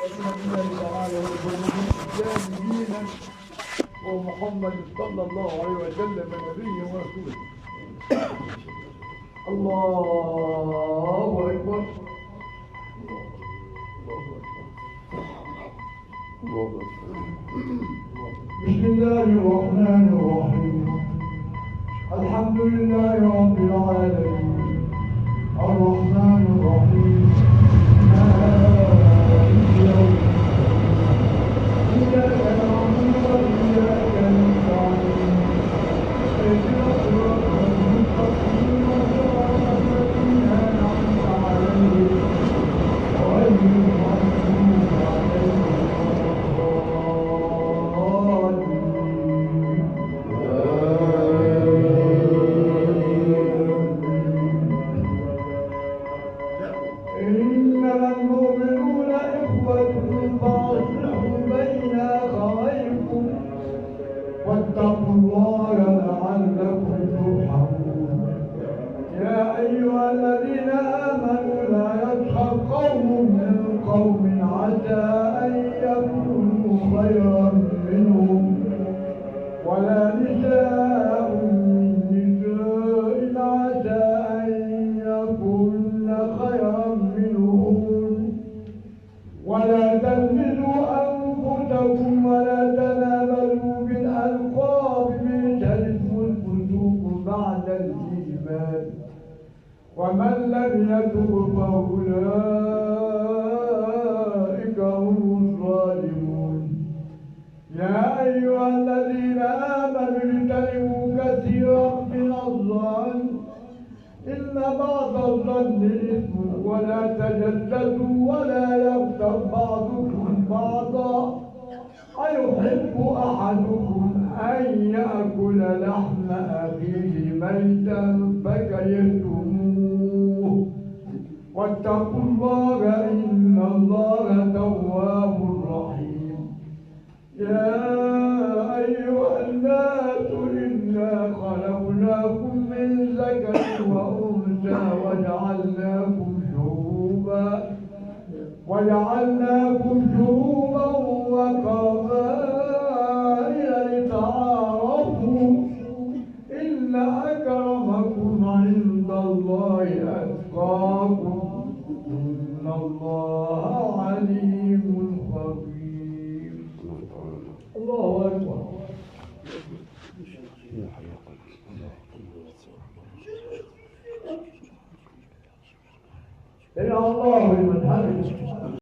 الله تعالى والإسلام دينا ومحمد صلى الله عليه وسلم نبيا ورسولا. الله أكبر. بسم الله الرحمن الرحيم. الحمد لله رب العالمين الرحمن الرحيم مالك يوم الدين إياك نعبد وإياك نستعين اهدنا الصراط المستقيم صراط الذين أنعمت عليهم غير المغضوب عليهم إنما المؤمنون إخوة فأصلحوا بين أخويكم واتقوا الله لعلكم ترحمون. يا أيها الذين آمنوا لا يسخر قوم من قوم عسى أن يكونوا خيرا منهم ولا نساء من نساء عسى أن يكون خيرا منهن ولا تلمزوا أنفسكم ولا تنابزوا بالألقاب بئس الاسم الفسوق بعد الإيمان ومن لم يتب فأولئك هم الظالمون. يا أيها الذين آمنوا اجتنبوا كثيرا من الظن إن بعض الظن إثم ولا تجسسوا ولا يغتب بعضكم بعضا أيحب أحدكم أن يأكل لحم أخيه ميتا فكرهتموه واتقوا الله إن الله تواب رحيم. يا أيها الناس إنا خلقناكم من ذكر وأنثى وجعلناكم شعوبا وقبائل لتعارفوا إن أكرمكم عند الله أتقاكم إن الله عليم خبير. الله أكبر. سمع الله لمن حمده.